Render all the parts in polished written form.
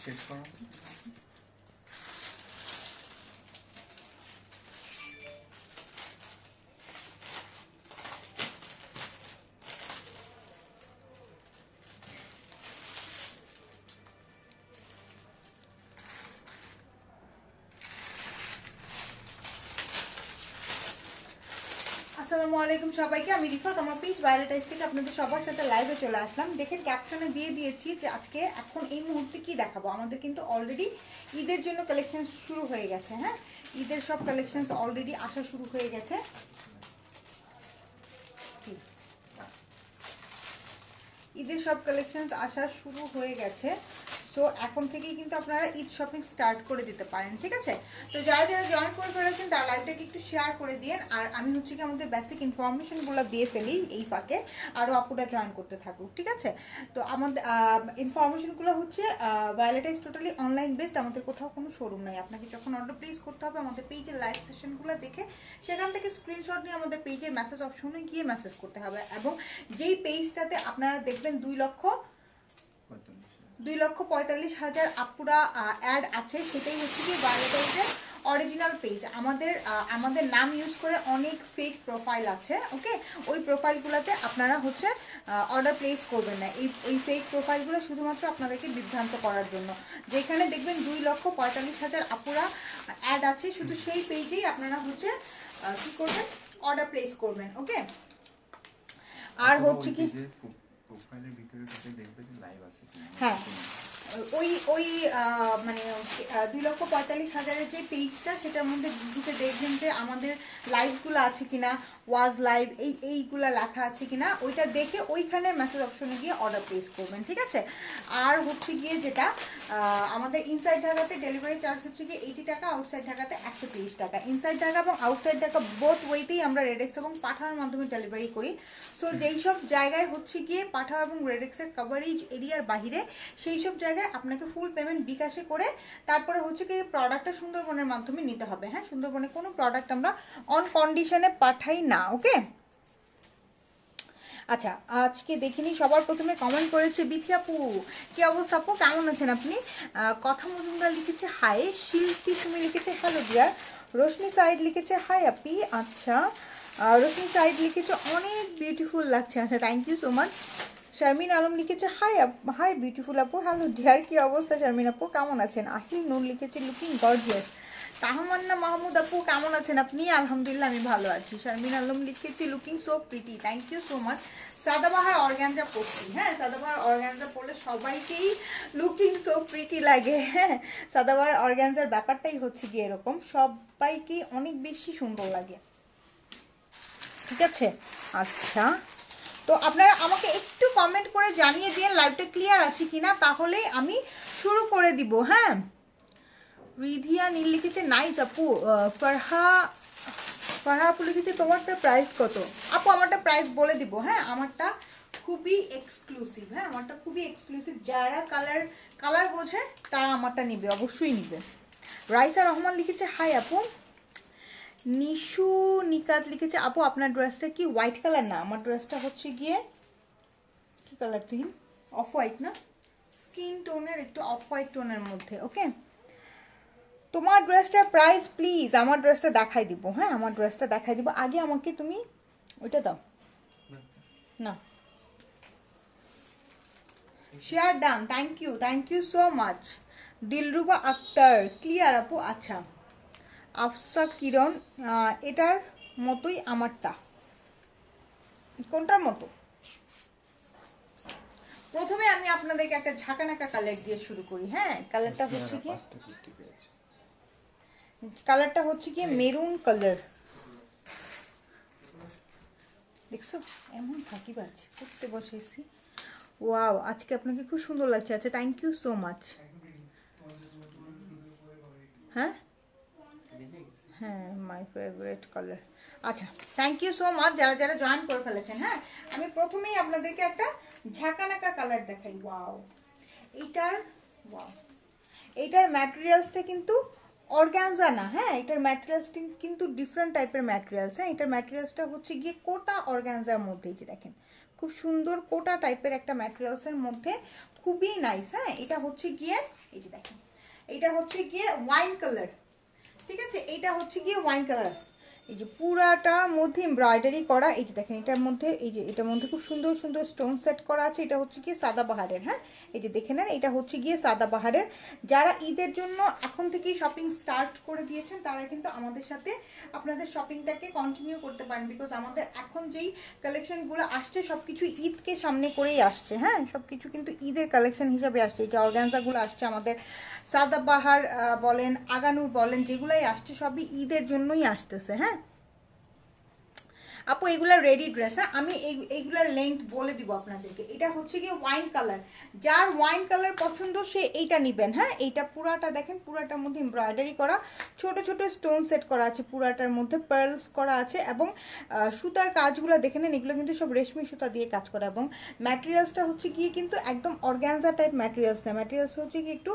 Check করো। আসসালামু আলাইকুম সবাইকে, আমি রিফাত, আমার পেজ ভায়োলেটাইজ থেকে আপনাদের সবার সাথে লাইভে চলে আসলাম। দেখেন ক্যাপশনে দিয়ে দিয়েছি যে আজকে এখন এই মুহূর্তে কি দেখাবো। আমাদের কিন্তু অলরেডি ঈদের জন্য কালেকশন শুরু হয়ে গেছে। হ্যাঁ, ঈদের সব কালেকশন অলরেডি আসা শুরু হয়ে গেছে। ঈদের সব কালেকশন আসা শুরু হয়ে গেছে। সো এখন থেকেই কিন্তু আপনারা ঈদ শপিং স্টার্ট করে দিতে পারেন, ঠিক আছে? তো যারা যারা জয়েন করে ফেলেছেন তারা লাইভটাকে একটু শেয়ার করে দিন। আর আমি হচ্ছে কি আমাদের বেসিক ইনফরমেশনগুলো দিয়ে ফেলি এই ফাঁকে, আরও আপুরা জয়েন করতে থাকুক, ঠিক আছে? তো আমাদের ইনফরমেশনগুলো হচ্ছে ভায়োলেটাইজ টোটালি অনলাইন বেসড, আমাদের কোথাও কোনো শোরুম নাই। আপনাকে যখন অর্ডার প্লেস করতে হবে আমাদের পেজের লাইভ সেশনগুলো দেখে সেখান থেকে স্ক্রিনশট নিয়ে আমাদের পেজের মেসেজ অপশনে গিয়ে মেসেজ করতে হবে। এবং যেই পেজটাতে আপনারা দেখবেন 2,45,000 আপুরা অ্যাড আছে, সেটাই হচ্ছে কি ভায়োলেটাইজের অরিজিনাল পেজ। আমাদের নাম ইউজ করে অনেক ফেক প্রোফাইল আছে, ওকে? ওই প্রোফাইলগুলোতে আপনারা হচ্ছে অর্ডার প্লেস করবেন না। এই ফেক প্রোফাইলগুলো শুধুমাত্র আপনাদেরকে বিভ্রান্ত করার জন্য। যেখানে দেখবেন 2,45,000 আপুরা অ্যাড আছে, শুধু সেই পেজেই আপনারা হচ্ছে কি করবেন, অর্ডার প্লেস করবেন, ওকে? আর হচ্ছে কি প্রোফাইলের ভিতরে ঢুকে দেখবে যে লাইভ আছে কিনা। হ্যাঁ, ওই মানে 2,45,000 যে পেজটা, সেটার মধ্যে ঢুকে দেখবেন যে আমাদের লাইভগুলো আছে কিনা, ওয়াজ লাইভ এইগুলা লেখা আছে কিনা, ওইটা দেখে ওইখানে মেসেজ অপশনে গিয়ে অর্ডার প্লেস করবেন, ঠিক আছে? আর হচ্ছে গিয়ে যেটা আমাদের ইনসাইড ঢাকাতে ডেলিভারি চার্জ হচ্ছে গিয়ে 80 টাকা, আউটসাইড ঢাকাতে 130 টাকা। ইনসাইড ঢাকা এবং আউটসাইড ঢাকা বোথ ওয়েতেই আমরা রেডেক্স এবং পাঠানোর মাধ্যমে ডেলিভারি করি। সো যেই সব জায়গায় হচ্ছে গিয়ে পাঠাও এবং রেডেক্সের কভারেজ এরিয়ার বাহিরে, সেই সব জায়গায় আপনাকে ফুল পেমেন্ট বিকাশে করে তারপরে হচ্ছে কি প্রোডাক্টটা সুন্দরবনের মাধ্যমে নিতে হবে। হ্যাঁ, সুন্দরবনে কোনো প্রোডাক্ট আমরা অন কন্ডিশনে পাঠাই না, ওকে? আচ্ছা, আজকে দেখিনি সবার প্রথমে কমেন্ট করেছে বিথি আপু। কি অবস্থা আপু, কেমন আছেন আপনি? কথা মজুমদার লিখেছে হাই, শিল্পী তুমি লিখেছে হ্যালো ডিয়ার, রোশনি সাইদ লিখেছে হাই আপি। আচ্ছা, রোশনি সাইদ লিখেছে অনেক বিউটিফুল লাগছে। আচ্ছা, thank you so much. Sharmin Alam লিখেছে হাই হাই বিউটিফুল আপু, হ্যালো ডিয়ার, কি অবস্থা শারমিন আপু, কেমন আছেন? আহিল নুন লিখেছে লুকিং গর্জিয়াস। তাহমান্না মাহমুদ আপু কেমন আছেন আপনি? আলহামদুলিল্লাহ আমি ভালো আছি। শারমিন আলম লিখেছি looking so pretty, thank you so much. Sadabahar organza পড়ছি। হ্যাঁ, সাদাবাহার অর্গানজা পড়লে সবাইকেই লুকিং সো প্রিটি লাগে। হ্যাঁ, সাদাবাহার অর্গানজার ব্যাপারটাই হচ্ছে কি এরকম, সবাইকেই অনেক বেশি সুন্দর লাগে, ঠিক আছে? আচ্ছা, তো আপনারা আমাকে একটু কমেন্ট করে জানিয়ে দিন লাইভটা ক্লিয়ার আছে কিনা, তাহলেই আমি শুরু করে দিব। হ্যাঁ, রিধিয়া নীল লিখেছে নাইস আপু। ফারহা আপু লিখেছে তোমারটা প্রাইস কত? আপু আমারটা প্রাইস বলে দিব। হ্যাঁ, আমারটা খুবই এক্সক্লুসিভ। হ্যাঁ, আমারটা খুবই এক্সক্লুসিভ। যারা কালার বোঝে তারা আমারটা নিবে, অবশ্যই নিবে। রাইসা রহমান লিখেছে হাই আপু। নিশু নিকাত লিখেছে আপু আপনার ড্রেসটা কি হোয়াইট কালার? না, আমার ড্রেসটা হচ্ছে গিয়ে কি কালার তুই, অফ হোয়াইট না, স্কিন টোনের একটু অফ হোয়াইট টোনের মধ্যে, ওকে? তোমার ড্রেসটার প্রাইস প্লিজ আমার ড্রেসটা দেখাই দিব। হ্যাঁ, আমার ড্রেসটা দেখাই দিব, আগে আমাকে তুমি ওইটা দাও না। Share done, thank you so much. Dilruba Akhter clear আপু। আচ্ছা, আফসা কিরণ, এটার মতোই আমারটা। কোনটার মতো? প্রথমে আমি আপনাদেরকে একটা ঝাঁকানাকা কালার দিয়ে শুরু করি। হ্যাঁ, কালারটা হচ্ছে কি মেরুন কালার। দেখছো এমন ফাঁকিবাজ করতে বসেছি। ওয়াও, আজকে আপনাকে খুব সুন্দর লাগছে। আচ্ছা, থ্যাংক ইউ সো মাচ। হ্যাঁ হ্যাঁ, মাই ফেভারিট কালার। আচ্ছা, থ্যাংক ইউ সো মাচ যারা যারা জয়েন করে ফেলেছেন। হ্যাঁ, আমি প্রথমেই আপনাদেরকে একটা ঝাঁকানাকা কালার দেখাই। ওয়াও, এইটার ম্যাটেরিয়ালসটা কিন্তু অর্গানজা না। হ্যাঁ, এটার ম্যাটেরিয়ালসটা কিন্তু ডিফারেন্ট টাইপের ম্যাটেরিয়ালস। হ্যাঁ, এটার ম্যাটেরিয়ালসটা হচ্ছে গিয়ে কোটা অর্গানজার মধ্যে। এই যে দেখেন, খুব সুন্দর কোটা টাইপের একটা ম্যাটেরিয়ালসের মধ্যে, খুবই নাইস। হ্যাঁ, এটা হচ্ছে গিয়ে এই যে দেখেন এটা হচ্ছে গিয়ে ওয়াইন কালার, ঠিক আছে, এইটা হচ্ছে গিয়ে ওয়াইন কালার। এই যে পুরাটার মধ্যে এমব্রয়ডারি করা, এই যে দেখেন এটার মধ্যে, এই যে এটার মধ্যে খুব সুন্দর সুন্দর স্টোন সেট করা আছে। এটা হচ্ছে গিয়ে সাদাবাহারের, হ্যাঁ এই যে দেখে নেন, এটা হচ্ছে গিয়ে সাদাবাহারের। যারা ঈদের জন্য এখন থেকেই শপিং স্টার্ট করে দিয়েছেন তারা কিন্তু আমাদের সাথে আপনাদের শপিংটাকে কন্টিনিউ করতে পারেন, বিকজ আমাদের এখন যেই কালেকশনগুলো আসছে সবকিছু ঈদকে সামনে করেই আসছে, হ্যাঁ সবকিছু কিন্তু ঈদের কালেকশন হিসাবে আসছে। এই যে অর্গানজাগুলো আসছে আমাদের, সাদাবাহার বলেন, আগানুর বলেন, যেগুলাই আসছে সবই ঈদের জন্যই আসতেছে। হ্যাঁ আপু এগুলা রেডি ড্রেস, হ্যাঁ আমি এইগুলার লেন্থ বলে দিব আপনাদেরকে। এটা হচ্ছে গিয়ে ওয়াইন কালার, যার ওয়াইন কালার পছন্দ সে এইটা নিবেন। হ্যাঁ এইটা পুরাটা দেখেন, পুরাটার মধ্যে এমব্রয়ডারি করা, ছোট ছোট স্টোন সেট করা আছে, পুরাটার মধ্যে পার্লস করা আছে, এবং সুতার কাজগুলো দেখে নেন, এগুলো কিন্তু সব রেশমি সুতা দিয়ে কাজ করা, এবং ম্যাটেরিয়ালসটা হচ্ছে গিয়ে কিন্তু একদম অর্গানজা টাইপ ম্যাটেরিয়ালস না, ম্যাটেরিয়ালস হচ্ছে কি একটু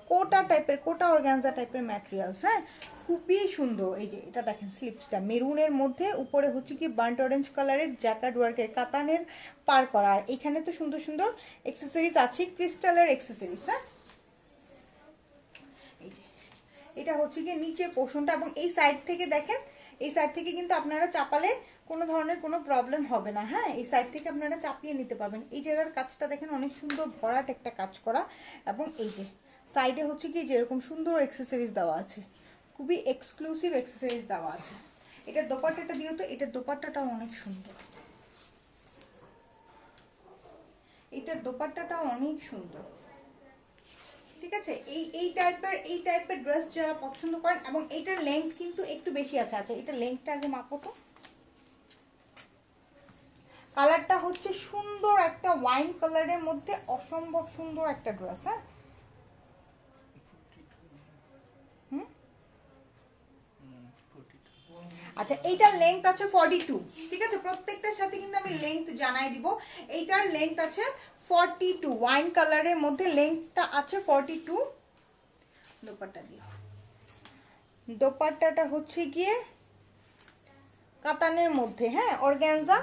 কোটা টাইপের, কোটা অর্গানজা টাইপের ম্যাটেরিয়ালস। হ্যাঁ খুবই সুন্দর। এই যে এটা দেখেন স্লিপসটা মেরুনের মধ্যে, উপরে হচ্ছে কি বার্ন্ট অরেঞ্জ কালারের জ্যাকার্ড ওয়ার্কের কাতানের পার করা, আর এখানে তো সুন্দর সুন্দর অ্যাকসেসরিজ আছে, ক্রিস্টালের অ্যাকসেসরিজ। হ্যাঁ এই যে এটা হচ্ছে কি নিচের পোর্শনটা, এবং এই সাইড থেকে দেখেন, এই সাইড থেকে কিন্তু আপনারা চাপালে কোনো ধরনের কোনো প্রবলেম হবে না। হ্যাঁ এই সাইড থেকে আপনারা চাপিয়ে নিতে পারবেন। এই জায়গার কাজটা দেখেন অনেক সুন্দর ভরাট একটা কাজ করা, এবং এই যে সাইডে হচ্ছে কি যেরকম সুন্দর অ্যাকসেসরিজ দেওয়া আছে, খুবই এক্সক্লুসিভ অ্যাকসেসরিজ দেওয়া আছে। এটার দোপাট্টাটা দিও তো, এটার দোপাট্টাটাও অনেক সুন্দর, এটার দোপাট্টাটাও অনেক সুন্দর, ঠিক আছে। এই টাইপের ড্রেস যারা পছন্দ করেন, এবং এইটার লেন্থ কিন্তু একটু বেশি আছে। আচ্ছা এটা লেন্থটা আগে মাপো তো। কালারটা হচ্ছে সুন্দর একটা ওয়াইন কালারের মধ্যে, অসম্ভব সুন্দর একটা ড্রেস। হ্যাঁ আচ্ছা এইটার লেন্থ আছে 42, ঠিক আছে, প্রত্যেকটার সাথে কিন্তু আমি লেন্থ জানাই দিব। এইটার লেন্থ আছে 42, ওয়াইন কালারের মধ্যে লেন্থটা আছে 42। দোপাট্টা দিয়ে, দোপাট্টাটা হচ্ছে গিয়ে কাতানের মধ্যে, হ্যাঁ অর্গানজা,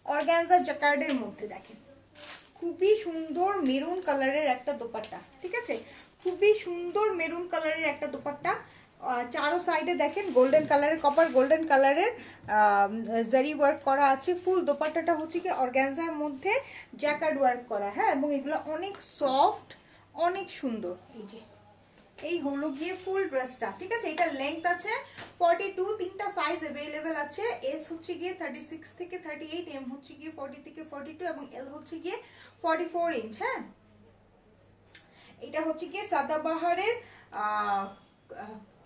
অর্গানজা জ্যাকার্ডের মধ্যে দেখেন খুবই সুন্দর মেরুন কালারের একটা দোপাট্টা, ঠিক আছে, খুবই সুন্দর মেরুন কালারের একটা দোপাট্টা। চারো সাইডে দেখেন গোল্ডেন কালারের, কপার গোল্ডেন কালারের জারি ওয়ার্ক করা আছে। ফুল দোপাট্টাটা হচ্ছে কি অর্গানজার মধ্যে জ্যাকার্ড ওয়ার্ক করা, হ্যাঁ এবং এগুলো অনেক সফট, অনেক সুন্দর। এই যে এই হলো গিয়ে ফুল ড্রেসটা, ঠিক আছে। এটা লেন্থ আছে 42, তিনটা সাইজ अवेलेबल আছে। এস হচ্ছে গিয়ে 36 থেকে 38, এম হচ্ছে গিয়ে 40 থেকে 42, এবং এল হচ্ছে গিয়ে 44 ইঞ্চ। হ্যাঁ এটা হচ্ছে গিয়ে সাদাবাহারের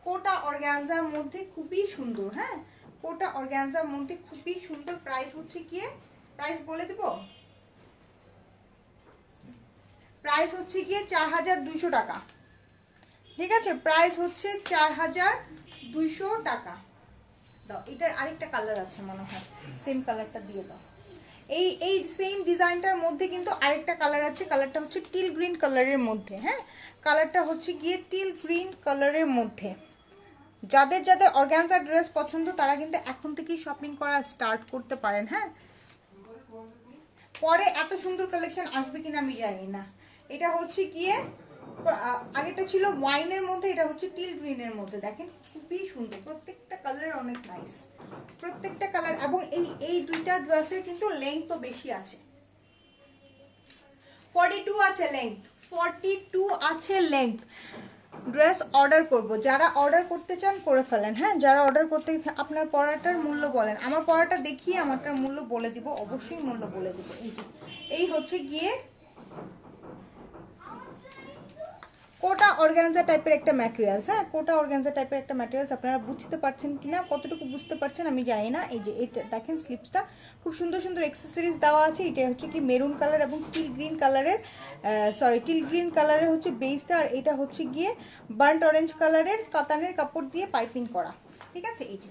কোটা অর্গানজার মধ্যে, খুবই সুন্দর। হ্যাঁ কোটা অর্গানজার মধ্যে খুবই সুন্দর। প্রাইস হচ্ছে গিয়ে, প্রাইস বলে দিব, প্রাইস হচ্ছে গিয়ে 4200 টাকা, ঠিক আছে, প্রাইস হচ্ছে 4200 টাকা। দাও এটার আরেকটা কালার আছে মনে হয়, সেম কালারটা দিয়ে দাও। এই সেম ডিজাইনটার মধ্যে কিন্তু আরেকটা কালার আছে, কালারটা হচ্ছে টিল গ্রিন কালারের মধ্যে। হ্যাঁ কালারটা হচ্ছে গিয়ে টিল গ্রিন কালারের মধ্যে। যাদের যাদের অর্গানজা ড্রেস পছন্দ তারা কিন্তু এখন থেকেই শপিং করা স্টার্ট করতে পারেন। হ্যাঁ পরে এত সুন্দর কালেকশন আসবে কিনা আমি জানি না। এটা হচ্ছে গিয়ে আগেটা ছিল ওয়াইনের মধ্যে, এটা হচ্ছে টিল গ্রিনের মধ্যে। দেখেন খুবই সুন্দর, প্রত্যেকটা কালার অনেক নাইস, প্রত্যেকটা কালার। এবং এই দুইটা ড্রেসের কিন্তু লেন্থ তো বেশি আছে, 42 আছে লেন্থ, 42 আছে লেন্থ। ড্রেস অর্ডার করব, যারা অর্ডার করতে চান করে ফেলেন। হ্যাঁ যারা অর্ডার করতে, আপনার পড়াটার মূল্য বলেন, আমার পড়াটা দেখিয়ে আমারটার মূল্য বলে দিব, অবশ্যই মূল্য বলে দিব। এই যে এই হচ্ছে গিয়ে কোটা অর্গানজা টাইপের একটা ম্যাটেরিয়ালস। হ্যাঁ কোটা অর্গানজা টাইপের একটা ম্যাটেরিয়ালস। আপনারা বুঝতে পারছেন কিনা, কতটুকু বুঝতে পারছেন আমি জানি না। এই যে এটা দেখেন স্লিপসটা খুব সুন্দর সুন্দর অ্যাকসেসরিজ দেওয়া আছে। এটা হচ্ছে কি মেরুন কালার এবং টিল গ্রিন কালারের, টিল গ্রিন কালারের হচ্ছে বেসটা, আর এটা হচ্ছে গিয়ে বার্ন্ট অরেঞ্জ কালারের কাতানের কাপড় দিয়ে পাইপিং করা, ঠিক আছে। এই যে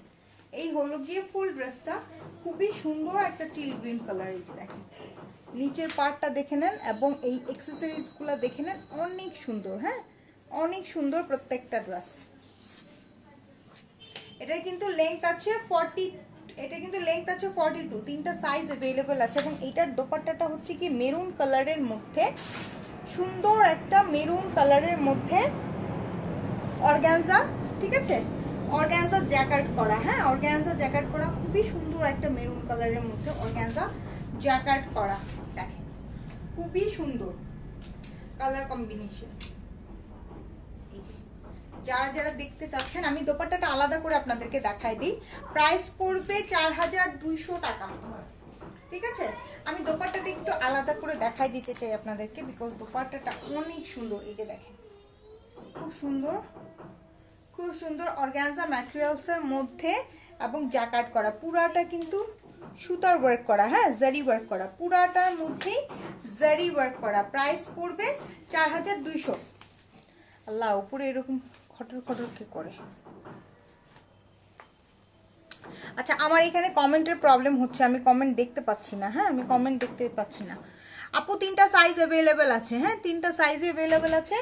এই হলো গিয়ে ফুল ড্রেসটা, খুবই সুন্দর একটা টিল গ্রিন কালার। এই যে দেখেন নিচের পার্টটা দেখে নেন, এবং এই অ্যাকসেসরিজগুলো দেখে নেন, অনেক সুন্দর। হ্যাঁ অনেক সুন্দর প্রত্যেকটা ড্রেস। এটার কিন্তু লেন্থ আছে 40, এটা কিন্তু লেন্থ আছে 42, তিনটা সাইজ अवेलेबल আছে। এবং এইটার দোপাট্টাটা হচ্ছে কি মেরুন কালারের মধ্যে সুন্দর একটা মেরুন কালারের মধ্যে অর্গানজা, ঠিক আছে, অর্গানজা জ্যাকেট করা, হ্যাঁ অর্গানজা জ্যাকেট করা, খুবই সুন্দর একটা মেরুন কালারের মধ্যে অর্গানজা জ্যাকেট করা, দেখেন খুবই সুন্দর কালার কম্বিনেশন। যারা যারা দেখতে চাচ্ছেন আমি দোপাট্টাটা আলাদা করে আপনাদেরকে দেখাই দিই। প্রাইস পড়বে 4200 টাকা, ঠিক আছে। আমি দোপাট্টাটা একটু আলাদা করে দেখাই দিতে চাই আপনাদেরকে, বিকজ দোপাট্টাটা অনেক সুন্দর। এই যে দেখেন খুব সুন্দর, খুব সুন্দর অর্গানজা ম্যাটেরিয়ালসের মধ্যে এবং জ্যাকেট করা, পুরাটা কিন্তু সুতার ওয়ার্ক করা, হ্যাঁ জারি ওয়ার্ক করা, পুরাটার মধ্যেই জারি ওয়ার্ক করা। প্রাইস পড়বে 4200। আল্লাহ, উপরে এরকম খটর খটর কে করে? আচ্ছা, আমার এখানে কমেন্টের প্রবলেম হচ্ছে, আমি কমেন্ট দেখতে পাচ্ছি না, হ্যাঁ আমি কমেন্ট দেখতে পাচ্ছি না। আপু 3টা সাইজ অ্যাভেলেবেল আছে, হ্যাঁ 3টা সাইজে অ্যাভেলেবেল আছে।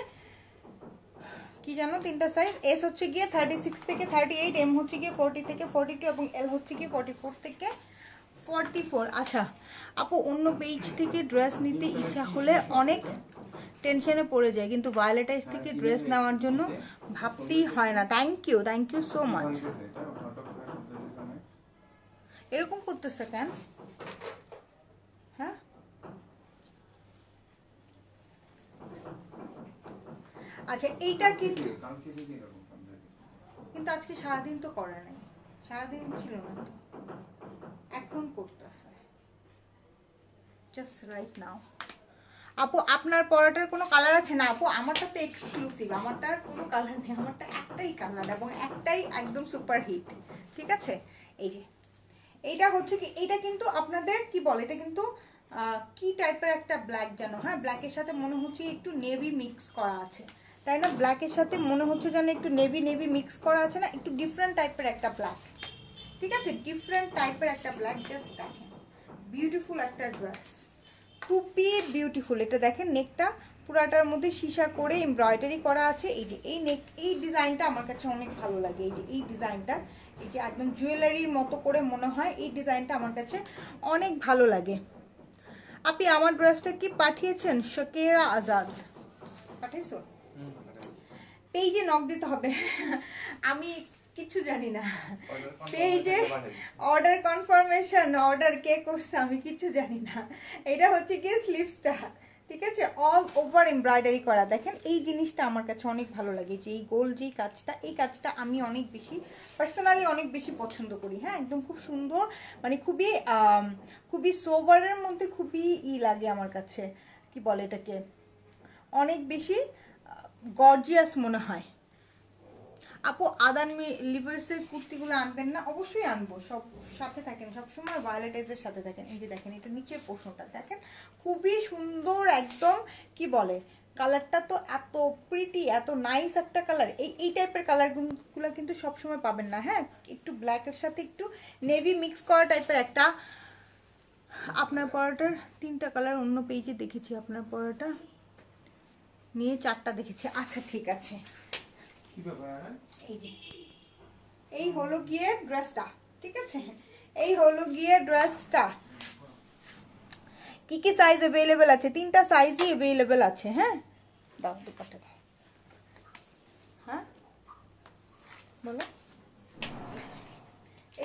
কি জানো 3টা সাইজ, এস হচ্ছে গিয়ে 36 থেকে 38, এম হচ্ছে গিয়ে 40 থেকে 42 এবং এল হচ্ছে গিয়ে 44 থেকে 44। আচ্ছা আপু, অন্য পেজ থেকে ড্রেস নিতে ইচ্ছা হলে অনেক টেনশনে পড়ে যায়, কিন্তু ভায়োলেটাইজ থেকে ড্রেস নেওয়ার জন্য ভাবতেই হয় না। Thank you so much. এরকম করতেছে কেন? হ্যাঁ আচ্ছা, এইটা কিন্তু আজকে সারাদিন তো করে নাই, সারাদিন ছিল না তো, এখন করতেছে জাস্ট রাইট নাও। আপু আপনার পরাটার কোনো কালার আছে? না আপু, আমারটা তো এক্সক্লুসিভ, আমারটার কোনো কালার নেই, আমারটা একটাই কালার এবং একটাই একদম সুপার হিট, ঠিক আছে। এই যে এইটা হচ্ছে কি, এটা কিন্তু আপনাদের কি বলে, এটা কিন্তু কি টাইপের একটা ব্ল্যাক জানো, হ্যাঁ ব্ল্যাকের সাথে মনে হচ্ছে একটু নেভি মিক্স করা আছে, তাই না? ব্ল্যাকের সাথে মনে হচ্ছে যেন একটু নেভি মিক্স করা আছে না, একটু ডিফারেন্ট টাইপের একটা ব্ল্যাক, ঠিক আছে, ডিফারেন্ট টাইপের একটা ব্ল্যাক। জাস্ট দেখেন বিউটিফুল একটা ড্রেস, খুবই বিউটিফুল। এটা দেখেন নেকটা পুরাটার মধ্যে সীসা করে এমব্রয়ডারি করা আছে। এই যে এই নেক, এই ডিজাইনটা আমার কাছে অনেক ভালো লাগে। এই যে এই ডিজাইনটা, এই যে একদম জুয়েলারির মতো করে মনে হয়, এই ডিজাইনটা আমার কাছে অনেক ভালো লাগে। আপনি আমার ড্রেসটা কি পাঠিয়েছেন? শাকিরা আজাদ পাঠিয়েছো? পেজে নক দিতে হবে। আমি কিছু জানি না, পেজে অর্ডার কনফার্মেশন অর্ডার কে করছে আমি কিছু জানি না। এটা হচ্ছে কি স্লিভসটা, ঠিক আছে, অল ওভার এমব্রয়ডারি করা। দেখেন এই জিনিসটা আমার কাছে অনেক ভালো লাগে, যে এই গোল যেই কাজটা, এই কাজটা আমি অনেক বেশি পার্সোনালি অনেক বেশি পছন্দ করি, হ্যাঁ একদম খুব সুন্দর, মানে খুবই খুবই সোভারের মধ্যে খুবই লাগে আমার কাছে, কি বলে এটাকে, অনেক বেশি গর্জিয়াস মনে হয়। আপু আদান লিভার্সের কুর্তিগুলো আনবেন না? অবশ্যই আনবো, সব সাথে থাকেন সবসময়, ভায়োলেটাইজের সাথে থাকেন। এই যে দেখেন এটা নিচের পোর্শনটা দেখেন, খুবই সুন্দর একদম, কি বলে কালারটা তো এত প্রিটি, এত নাইস একটা কালার। এই টাইপের কালারগুলো কিন্তু সবসময় পাবেন না, হ্যাঁ একটু ব্ল্যাকের সাথে একটু নেভি মিক্স করা টাইপের একটা। আপনার পরাটার 3টা কালার অন্য পেজে দেখেছি, আপনার পরাটা নিয়ে 4টা দেখেছি। আচ্ছা ঠিক আছে, এই যে এই হলো গিয়ে ড্রেসটা, ঠিক আছে, এই হলো গিয়ে ড্রেসটা। কি কি সাইজ अवेलेबल আছে? 3টা সাইজই अवेलेबल আছে, হ্যাঁ দাও দুপাট্টা দাও, হ্যাঁ বলো।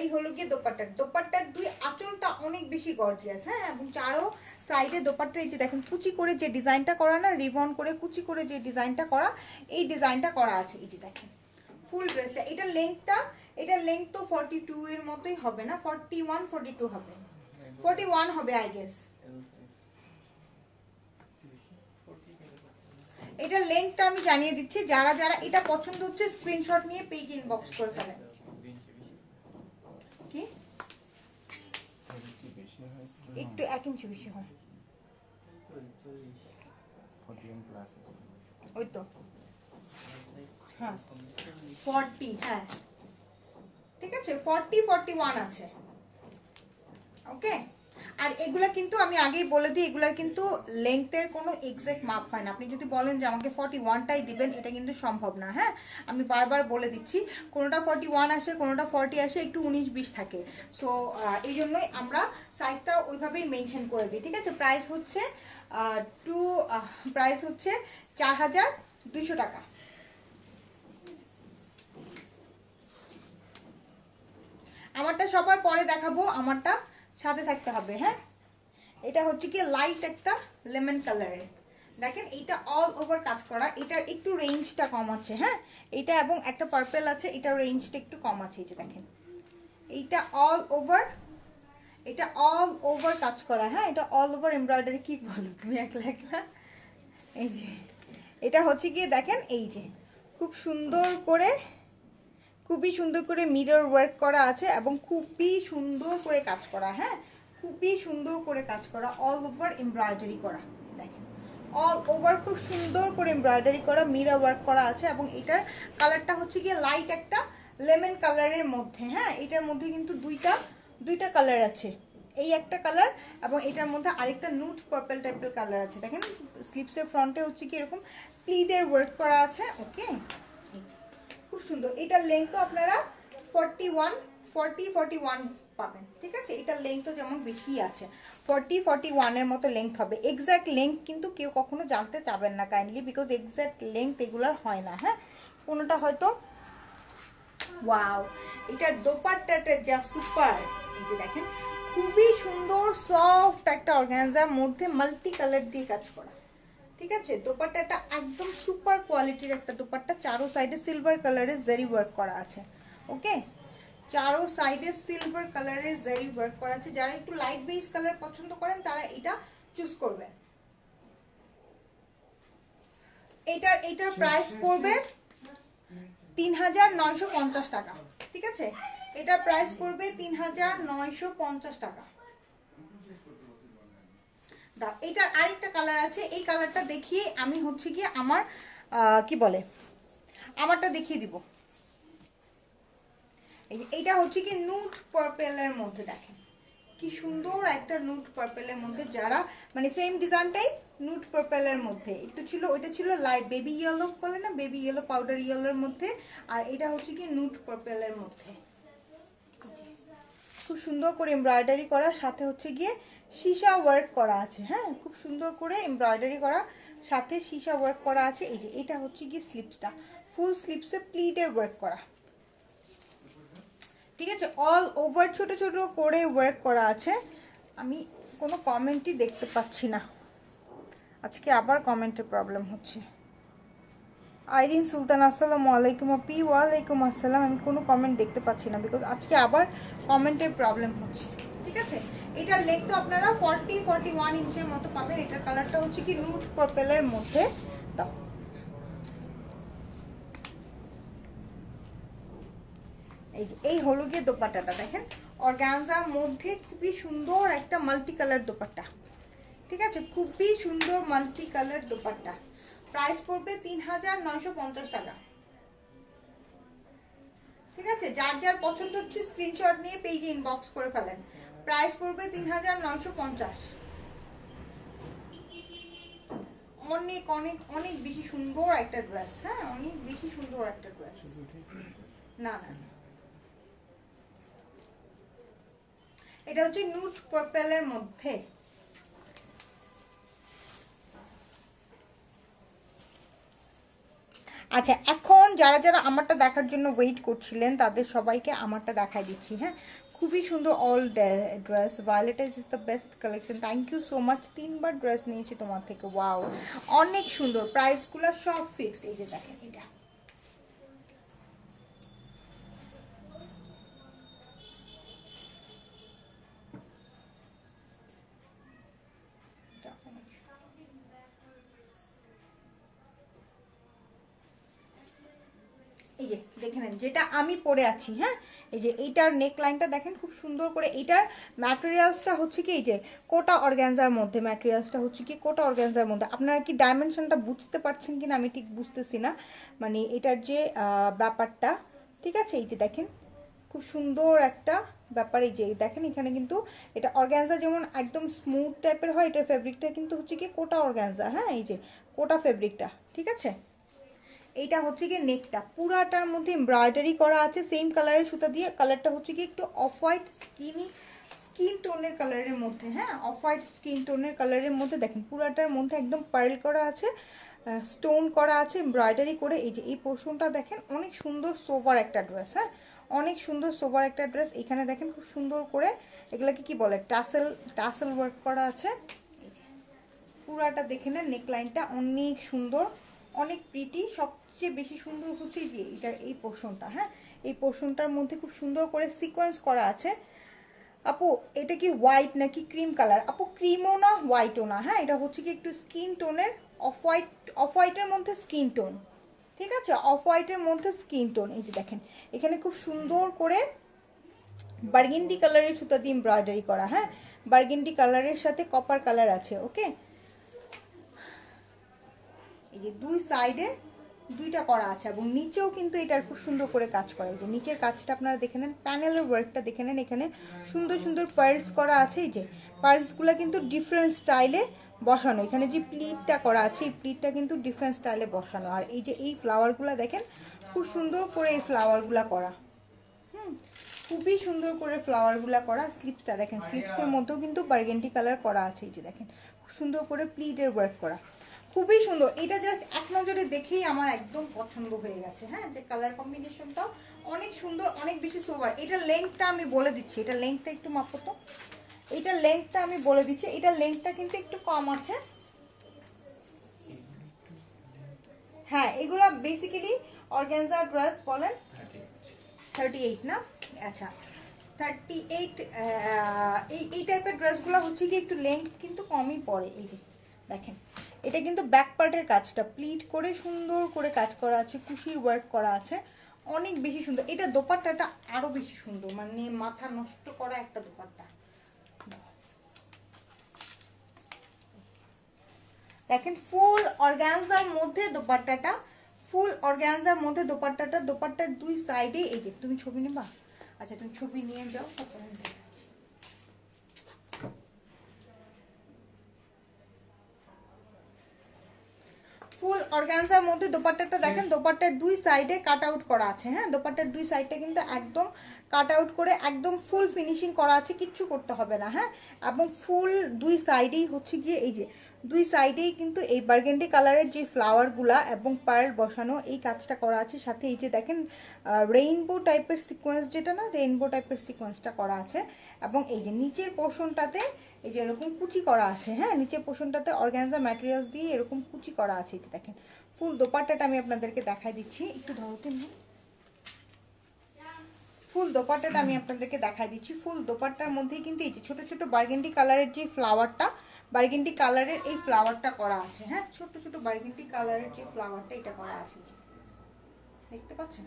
এই হলো গিয়ে দোপাট্টার, দোপাট্টার দুই আঁচলটা অনেক বেশি গর্জিয়াস, হ্যাঁ এবং চারো সাইডে দোপাট্টা এই যে দেখেন কুচি করে যে ডিজাইনটা করা না, রিবন করে কুচি করে যে ডিজাইনটা করা, এই ডিজাইনটা করা আছে। এই যে দেখেন ফুল ড্রেসটা, এটা লেংথ তো 42 এর মতোই হবে না, 41 42 হবে, 41 হবে আই গেস। এটা লেংথটা আমি জানিয়ে দিচ্ছি, যারা যারা এটা পছন্দ হচ্ছে স্ক্রিনশট নিয়ে পেজ ইনবক্স করে ফেলেন। কি একটু 1 ইঞ্চি বেশি হয়, ওই তো হ্যাঁ 40, হ্যাঁ ঠিক আছে 40 41 আছে, ওকে। আর এগুলা কিন্তু আমি আগেই বলে দিই, এগুলার কিন্তু লেংথের কোনো এক্সাক্ট মাপ হয় না। আপনি যদি বলেন যে আমাকে 41টাই দিবেন, এটা কিন্তু সম্ভব না। হ্যাঁ, আমি বারবার বলে দিচ্ছি, কোনোটা 41 আসে, কোনোটা 40 আসে, একটু 19-20 থাকে। সো এই জন্যই আমরা সাইজটা ওইভাবেই মেনশন করে দিই। ঠিক আছে, প্রাইস হচ্ছে 4200 টাকা। আমারটা সবার পরে দেখাবো, আমারটা সাথে থাকতে হবে। হ্যাঁ, এটা হচ্ছে কি লাইট একটা লেমন কালারের, দেখেন এটা অল ওভার কাজ করা, এটার একটু রেঞ্জটা কম আছে। হ্যাঁ, এটা এবং একটা পার্পল আছে, এটার রেঞ্জটা একটু কম আছে। এই যে দেখেন এইটা অল ওভার, এটা অল ওভার কাজ করা। হ্যাঁ, এটা অল ওভার এমব্রয়ডারি, কি বলো তুমি একলা একলা। এই যে এটা হচ্ছে গিয়ে দেখেন, এই যে খুব সুন্দর করে, খুবই সুন্দর করে মিরর ওয়ার্ক করা আছে এবং খুবই সুন্দর করে কাজ করা। হ্যাঁ, খুবই সুন্দর করে কাজ করা, অল ওভার এমব্রয়ডারি করা। দেখেন অল ওভার খুব সুন্দর করে এমব্রয়ডারি করা, মিরর ওয়ার্ক করা আছে এবং এটার কালারটা হচ্ছে গিয়ে লাইট একটা লেমন কালারের মধ্যে। হ্যাঁ, এটার মধ্যে কিন্তু দুইটা কালার আছে, এই একটা কালার এবং এটার মধ্যে আরেকটা নুট পার্পল টাইপের কালার আছে। দেখেন স্লিপসের ফ্রন্টে হচ্ছে কি এরকম প্লিডের ওয়ার্ক করা আছে। ওকে, খুব সুন্দর। এটার লেন্থ তো আপনারা 41 পাবেন। ঠিক আছে, এটার লেন্থ তো যেমন বেশি আছে, 40-41 এর মতো লেন্থ হবে। এক্সাক্ট লেন্থ কিন্তু কেউ কখনো জানতে চাবেন না কাইন্ডলি, বিকজ এক্সাক্ট লেন্থ এগুলার হয় না। হ্যাঁ, কোনোটা হয়তো, ওয়াও এটার দোপাট্টাটা যা সুপার। এই যে দেখেন খুবই সুন্দর সফট একটা অর্গানজার মধ্যে মাল্টি কালার দিয়ে কাজ করা। ঠিক আছে, দোপাট্টাটা একদম সুপার কোয়ালিটির একটা দোপাট্টা, চারো সাইডে সিলভার কালারের জারি ওয়ার্ক করা আছে। ওকে, চারো সাইডে সিলভার কালারের জারি ওয়ার্ক করা আছে। যারা একটু লাইট বেস কালার পছন্দ করেন তারা এটা চুজ করবেন। এটার প্রাইস পড়বে 3950 টাকা। ঠিক আছে, এটার প্রাইস পড়বে 3950 টাকা। এটার আরেকটা কালার আছে, এই কালারটা দেখিয়ে আমি হচ্ছে কি আমার কি বলে আমারটা দেখিয়ে দিব। এইটা হচ্ছে কি নুট পার্পেলের মধ্যে, দেখেন কি সুন্দর একটা নুট পার্পেলের মধ্যে, যারা মানে সেম ডিজাইনটাই নুট পার্পেলের মধ্যে একটু ছিল, ওইটা ছিল লাইট বেবি ইয়েলো বলে না, বেবি ইয়েলো পাউডার ইয়েলোর মধ্যে, আর এটা হচ্ছে কি নুট পার্পেলের মধ্যে। খুব সুন্দর করে এমব্রয়ডারি করা, সাথে হচ্ছে গিয়ে সীসা ওয়ার্ক করা আছে। হ্যাঁ, খুব সুন্দর করে এমব্রয়ডারি করা, সাথে সীসা ওয়ার্ক করা আছে। এই যে এটা হচ্ছে গিয়ে স্লিপসটা, ফুল স্লিপসে প্লিটের ওয়ার্ক করা। ঠিক আছে, অল ওভার ছোট ছোট করে ওয়ার্ক করা আছে। আমি কোনো কমেন্টই দেখতে পাচ্ছি না, আজকে আবার কমেন্টের প্রবলেম হচ্ছে। আইরিন সুলতান, আসসালামু আলাইকুম আপি। ওয়ালাইকুম আসসালাম। আমি কোনো কমেন্ট দেখতে পাচ্ছি না, বিকজ আজকে আবার কমেন্টের প্রবলেম হচ্ছে। ঠিক আছে, এটার লেগ তো আপনারা 40-41 ইঞ্চের মতো পাবেন। এটার কালারটা হচ্ছে কি নুট পার্পেলের মধ্যে। দাও, এই হলো গিয়ে দোপাট্টাটা, দেখেন অর্গানজার মধ্যে খুবই সুন্দর একটা মাল্টি কালার দোপাট্টা। ঠিক আছে, খুবই সুন্দর মাল্টি কালার দোপাট্টা। প্রাইস পড়বে 3950 টাকা। ঠিক আছে, যার যার পছন্দ হচ্ছে স্ক্রিনশট নিয়ে পেজে ইনবক্স করে ফেলেন। প্রাইস পড়বে 3950। অনেক অনেক অনেক বেশি সুন্দর একটা ড্রেস। হ্যাঁ, অনেক বেশি সুন্দর একটা ড্রেস। না না, এটা হচ্ছে নুট পার্পেলের মধ্যে। আচ্ছা, এখন যারা যারা আমারটা দেখার জন্য ওয়েট করছিলেন তাদের সবাইকে আমারটা দেখাই দিচ্ছি। হ্যাঁ, খুবই সুন্দর all dress, violet is the best collection. Thank you so much, 3বার ড্রেস নিয়েছি তোমার থেকে। ওয়াও, অনেক সুন্দর। প্রাইসগুলো সব ফিক্সড। এই যে দেখেন এটা, এই যে দেখে নেন যেটা আমি পরে আছি। হ্যাঁ, এই যে এইটার নেক লাইনটা দেখেন খুব সুন্দর করে। এইটার ম্যাটেরিয়ালসটা হচ্ছে কি এই যে কোটা অর্গানজার মধ্যে, ম্যাটেরিয়ালসটা হচ্ছে কি কোটা অর্গানজার মধ্যে। আপনারা কি ডাইমেনশনটা বুঝতে পারছেন কিনা আমি ঠিক বুঝতেছি না, মানে এটার যে ব্যাপারটা। ঠিক আছে, এই যে দেখেন খুব সুন্দর একটা ব্যাপারে যে দেখেন এখানে কিন্তু এটা অর্গানজা যেমন একদম স্মুথ টাইপের হয়, এটার ফেব্রিকটা কিন্তু হচ্ছে কি কোটা অর্গানজা। হ্যাঁ, এই যে কোটা ফেব্রিকটা, ঠিক আছে। এইটা হচ্ছে কি নেকটা, পুরাটার মধ্যে এমব্রয়ডারি করা আছে সেম কালারের সুতা দিয়ে। কালারটা হচ্ছে কি একটু অফ হোয়াইট স্কিন টোনের কালারের মধ্যে। হ্যাঁ, অফ হোয়াইট স্কিন টোনের কালারের মধ্যে দেখেন পুরাটার মধ্যে একদম পার্ল করা আছে, স্টোন করা আছে এমব্রয়ডারি করে। এই যে এই পোর্শনটা দেখেন অনেক সুন্দর সোবার একটা ড্রেস। হ্যাঁ, অনেক সুন্দর সোবার একটা ড্রেস। এখানে দেখেন খুব সুন্দর করে এগুলাকে কি বলে টাসেল ওয়ার্ক করা আছে। এই যে পুরাটা দেখে নেন, নেকলাইনটা অনেক সুন্দর, অনেক প্রিটি। সবচেয়ে বেশি সুন্দর হচ্ছে যে এটার এই পোর্শনটা। হ্যাঁ, এই পোর্শনটার মধ্যে খুব সুন্দর করে সিকোয়েন্স করা আছে। আপু এটা কি হোয়াইট নাকি ক্রিম কালার? আপু ক্রিমও না হোয়াইটও না। হ্যাঁ, এটা হচ্ছে কি একটু স্কিন টোনের, অফ হোয়াইটের মধ্যে স্কিন টোন, ঠিক আছে, অফ হোয়াইটের মধ্যে স্কিন টোন। এই যে দেখেন এখানে খুব সুন্দর করে বার্গেন্ডি কালারের সুতা দিয়ে এমব্রয়ডারি করা। হ্যাঁ, বার্গেন্ডি কালারের সাথে কপার কালার আছে। ওকে, এই যে দুই সাইডে দুইটা করা আছে এবং নিচেও কিন্তু এটার খুব সুন্দর করে কাজ করা। এই যে নিচের কাজটা আপনারা দেখে নেন, প্যানেলের ওয়ার্কটা দেখে নেন, এখানে সুন্দর সুন্দর পার্লস করা আছে। এই যে পার্লসগুলো কিন্তু ডিফারেন্ট স্টাইলে বসানো। এখানে যে প্লিটটা করা আছে এই প্লিটটা কিন্তু ডিফারেন্ট স্টাইলে বসানো। আর এই যে এই ফ্লাওয়ারগুলো দেখেন খুব সুন্দর করে এই ফ্লাওয়ারগুলো করা। খুবই সুন্দর করে ফ্লাওয়ারগুলো করা। স্লিপসটা দেখেন, স্লিপসের মধ্যেও কিন্তু বার্গেন্ডি কালার করা আছে। এই যে দেখেন খুব সুন্দর করে প্লিটের ওয়ার্ক করা, খুবই সুন্দর। এটা জাস্ট এক নজরে দেখেই আমার একদম পছন্দ হয়ে গেছে। হ্যাঁ, যে কালার কম্বিনেশনটাও অনেক সুন্দর, অনেক বেশি সোবার। এটা লেন্থটা আমি বলে দিচ্ছি, এটা লেন্থটা একটু মাপো তো। এইটার লেন্থটা আমি বলে দিচ্ছি, এটার লেন্থটা কিন্তু একটু কম আছে। হ্যাঁ, এগুলা বেসিক্যালি অর্গানজা ড্রেস বলেন। 38 না? আচ্ছা 38। এই টাইপের ড্রেসগুলো হচ্ছে কি একটু লেন্থ কিন্তু কমই পড়ে। এই যে দেখেন এটা কিন্তু ব্যাক পার্টের কাজটা প্লিট করে সুন্দর করে কাজ করা আছে, কুশির ওয়ার্ক করা আছে, অনেক বেশি সুন্দর। এটা দোপাট্টাটা আরো বেশি সুন্দর, মানে মাথা নষ্ট করা একটা দোপাট্টা। দেখেন ফুল অর্গানজার মধ্যে দোপাট্টাটা, ফুল অর্গানজার মধ্যে দোপাট্টাটা, দোপাট্টার দুই সাইডে। এই যে তুমি ছবি নেবা? আচ্ছা তুমি ছবি নিয়ে যাও, তারপর আমি দেখাচ্ছি। ফুল অর্গানজার মধ্যে দোপাট্টাটা দেখেন, দোপাট্টার দুই সাইডে কাট আউট করা আছে। হ্যাঁ, দোপাট্টার দুই সাইডটা কিন্তু একদম কাট আউট করে একদম ফুল ফিনিশিং করা আছে, কিচ্ছু করতে হবে না। হ্যাঁ, এবং ফুল দুই সাইডেই হচ্ছে গিয়ে এই যে দুই সাইডেই কিন্তু এই বার্গেন্ডি কালারের যে ফ্লাওয়ারগুলা এবং পার্ল বসানো এই কাজটা করা আছে। সাথে এই যে দেখেন রেইনবো টাইপের সিকোয়েন্স, যেটা না রেইনবো টাইপের সিকোয়েন্সটা করা আছে। এবং এই যে নিচের পোর্শনটাতে এই যে এরকম কুচি করা আছে। হ্যাঁ, নিচের পোর্শনটাতে অর্গানজা ম্যাটেরিয়ালস দিয়ে এরকম কুচি করা আছে। এটা দেখেন ফুল দোপাট্টাটা আমি আপনাদেরকে দেখাই দিচ্ছি, একটু ধরতে নিন। ফুল দোপাট্টাটা আমি আপনাদেরকে দেখাই দিচ্ছি। ফুল দোপাট্টার মধ্যেই কিন্তু এই যে ছোট ছোট বার্গেন্ডি কালারের যে ফ্লাওয়ারটা, বার্গেন্ডি কালারের এই ফ্লাওয়ারটা করা আছে। হ্যাঁ, ছোট ছোট বার্গেন্ডি কালারের যে ফ্লাওয়ারটা এটা করা আছে, দেখতে পাচ্ছেন?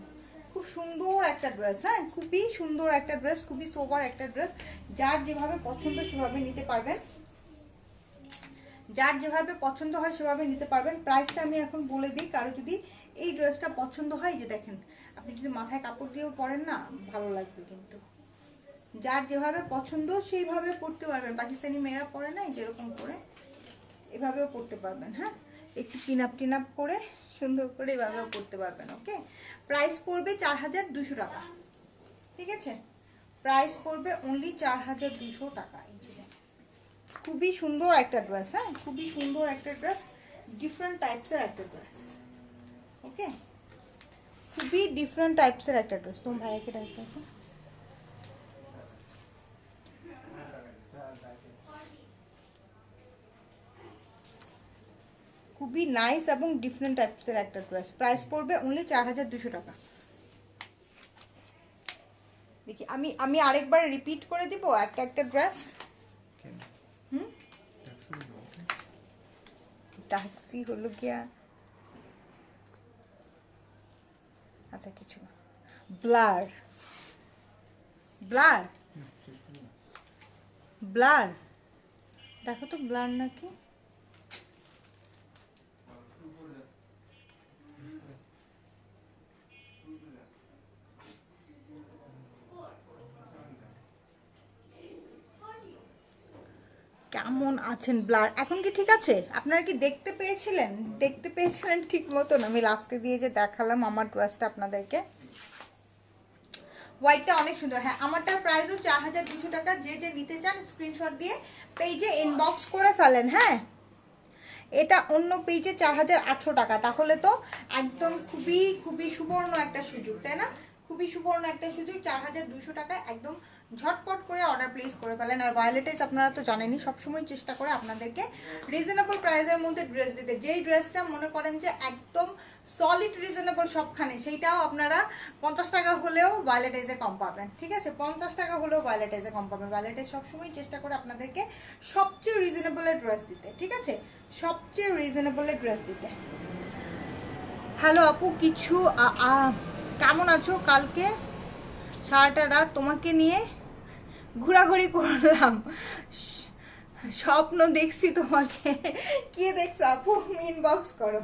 খুব সুন্দর একটা ড্রেস। হ্যাঁ, খুবই সুন্দর একটা ড্রেস, খুবই সোবার একটা ড্রেস। যার যেভাবে পছন্দ সেভাবে নিতে পারবেন, যার যেভাবে পছন্দ হয় সেভাবে নিতে পারবেন। প্রাইসটা আমি এখন বলে দিই, কারো যদি এই ড্রেসটা পছন্দ হয়, যে দেখেন আপনি যদি মাথায় কাপড় দিয়েও পরেন না ভালো লাগবে, কিন্তু যার যেভাবে পছন্দ সেইভাবে পরতে পারবেন। পাকিস্তানি মেয়েরা পরে না যেরকম করে এভাবেও পরতে পারবেন। হ্যাঁ, একটু পিন আপ করে সুন্দর করে এভাবেও পরতে পারবেন। ওকে, প্রাইস পড়বে 4200 টাকা। ঠিক আছে, প্রাইস পড়বে অনলি 4200 টাকা। খুবই সুন্দর একটা ড্রেস। হ্যাঁ, খুবই সুন্দর একটা ড্রেস, ডিফারেন্ট টাইপসের একটা ড্রেস। ওকে, খুবই ডিফারেন্ট টাইপসের একটা ড্রেস। তোমার ভাইয়াকে ডাকতে হবে। খুবই নাইস এবং ডিফারেন্ট টাইপসের একটা ড্রেস। প্রাইস পড়বে অনলি 4200 টাকা। দেখি আমি আরেকবার রিপিট করে দিব একটা ড্রেস। ট্যাক্সি হলো গিয়া, আচ্ছা কিছু না, ব্লার ব্লার ব্লার, দেখো তো ব্লার নাকি। কেমন আছেন? ব্লার এখন কি ঠিক আছে? আপনারা কি দেখতে পেয়েছিলেন ঠিক মতন? আমি লাস্টে দিয়ে যে দেখালাম আমার ড্রেসটা আপনাদেরকে, হোয়াইটটা অনেক সুন্দর। হ্যাঁ, আমারটার প্রাইসও 4200 টাকা। যে যে নিতে চান স্ক্রিনশট দিয়ে পেজে ইনবক্স করে ফেলেন। হ্যাঁ, এটা অন্য পেজে 4800 টাকা। তাহলে তো একদম খুবই খুবই সুবর্ণ একটা সুযোগ, তাই না? খুবই সুবর্ণ একটা সুযোগ। 4200 টাকা একদম ঝটপট করে অর্ডার প্লেস করে ফেলেন। আর ভায়োলেটাইজ আপনারা তো জানেনই, সবসময় চেষ্টা করে আপনাদেরকে রিজনেবল প্রাইসের মধ্যে ড্রেস দিতে। যেই ড্রেসটা মনে করেন যে একদম সলিড রিজনেবল সবখানে, সেইটাও আপনারা 50 টাকা হলেও ভায়োলেটাইজে কম পাবেন। ঠিক আছে, 50 টাকা হলেও ভায়োলেটাইজে কম পাবেন। ভায়োলেটাইজ সবসময় চেষ্টা করে আপনাদেরকে সবচেয়ে রিজনেবলের ড্রেস দিতে। ঠিক আছে, সবচেয়ে রিজনেবলের ড্রেস দিতে। হ্যালো আপু, কিছু কেমন আছো? কালকে সারাটা রাত তোমাকে নিয়ে ঘোরাঘুরি করলাম, স্বপ্ন দেখছি তোমাকে। কি দেখছো আপু? ইনবক্স করো।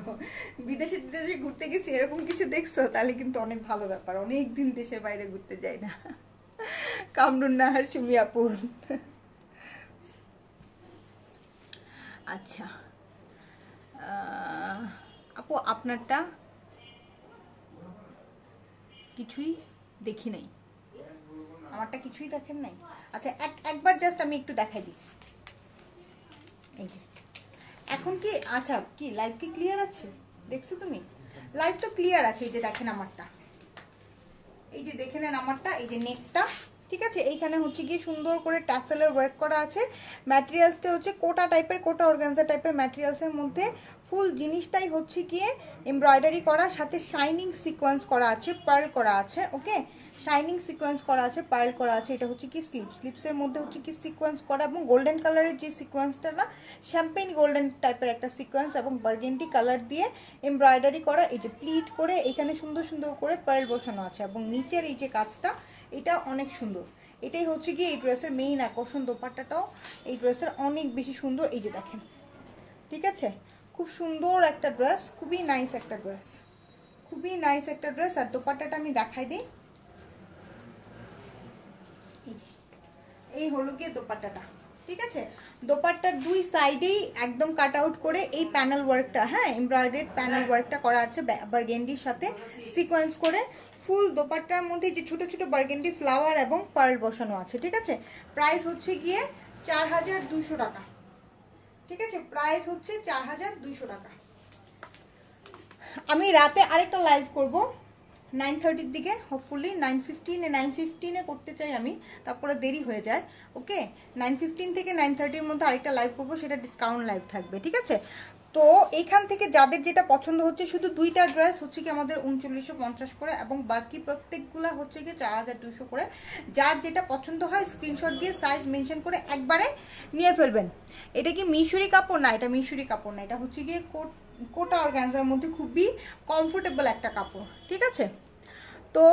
বিদেশে ঘুরতে গেছি এরকম কিছু দেখছো? তাহলে কিন্তু অনেক ভালো ব্যাপার। অনেক দিন দেশের বাইরে ঘুরতে যাই না। কামরুন নাহার সুমি আপু। আচ্ছা আপু, আপনারটা কিছুই দেখি নাই, আমারটা কিছুই দেখেন নাই। আচ্ছা, একবার জাস্ট আমি একটু দেখাই দিই। এই যে এখন কি, আচ্ছা কি লাইভ কি ক্লিয়ার আছে? দেখছো তুমি? লাইভ তো ক্লিয়ার আছে। এই যে দেখেন আমারটা, এই যে দেখে নেন আমারটা। এই যে নেকটা, ঠিক আছে, এইখানে হচ্ছে গিয়ে সুন্দর করে টাসেলের ওয়ার্ক করা আছে। ম্যাটেরিয়ালসটা হচ্ছে কোটা টাইপের, কোটা অর্গানজা টাইপের ম্যাটেরিয়ালসের মধ্যে ফুল জিনিসটাই হচ্ছে গিয়ে এমব্রয়ডারি করা, সাথে শাইনিং সিকোয়েন্স করা আছে, পার্ল করা আছে। ওকে, শাইনিং সিকোয়েন্স করা আছে, পার্ল করা আছে। এটা হচ্ছে কি স্লিপসের মধ্যে হচ্ছে কি সিকোয়েন্স করা, এবং গোল্ডেন কালারের যে সিকোয়েন্সটা না, শ্যাম্পেইন গোল্ডেন টাইপের একটা সিকোয়েন্স, এবং বার্গেন্ডি কালার দিয়ে এমব্রয়ডারি করা। এই যে প্লিট করে এখানে সুন্দর সুন্দর করে পার্ল বসানো আছে, এবং নিচের এই যে কাজটা, এটা অনেক সুন্দর। এটাই হচ্ছে কি এই ড্রেসের মেইন আকর্ষণ। দোপাট্টাটাও এই ড্রেসের অনেক বেশি সুন্দর। এই যে দেখেন, ঠিক আছে, খুব সুন্দর একটা ড্রেস, খুবই নাইস একটা ড্রেস, খুবই নাইস একটা ড্রেস। আর দোপাট্টাটা আমি দেখাই দিই। এই হলো গিয়ে দোপাট্টাটা, ঠিক আছে। দোপাট্টার দুই সাইডেই একদম কাট আউট করে এই প্যানেল ওয়ার্কটা, হ্যাঁ, এমব্রয়ডারিড প্যানেল ওয়ার্কটা করা আছে বার্গেন্ডির সাথে সিকোয়েন্স করে। ফুল দোপাট্টার মধ্যে যে ছোট ছোট বার্গেন্ডি ফ্লাওয়ার এবং পার্ল বসানো আছে। ঠিক আছে, প্রাইস হচ্ছে গিয়ে 4200 টাকা। ঠিক আছে, প্রাইস হচ্ছে 4200 টাকা। আমি রাতে আরেকটা লাইভ করব 9:30 দিকে, হোপফুলি 9:15 করতে চাই আমি, তারপরে দেরি হয়ে যায়। ওকে, 9:15 থেকে 9:30 মধ্যে আরেকটা লাইভ করবো, সেটা ডিসকাউন্ট লাইভ থাকবে। ঠিক আছে, তো এইখান থেকে যাদের যেটা পছন্দ হচ্ছে, শুধু দুইটা ড্রেস হচ্ছে কি আমাদের 3950 করে, এবং বাকি প্রত্যেকগুলা হচ্ছে কি 4200 করে। যার যেটা পছন্দ হয় স্ক্রিনশট দিয়ে সাইজ মেনশন করে একবারে নিয়ে ফেলবেন। এটা কি মিশরি কাপড়? না, এটা মিশরি কাপড় না, এটা হচ্ছে গিয়ে কোটা অর্গানজার মধ্যে খুবই কমফোর্টেবল একটা কাপড়। ঠিক আছে, তো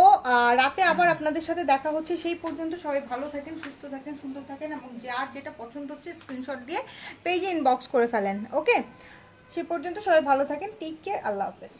রাতে আবার আপনাদের সাথে দেখা হচ্ছে। সেই পর্যন্ত সবাই ভালো থাকেন, সুস্থ থাকেন, সুন্দর থাকেন, এবং যার যেটা পছন্দ হচ্ছে স্ক্রিনশট দিয়ে পেজে ইনবক্স করে ফেলেন। ওকে, সে পর্যন্ত সবাই ভালো থাকেন। টেক কেয়ার, আল্লাহ হাফেজ।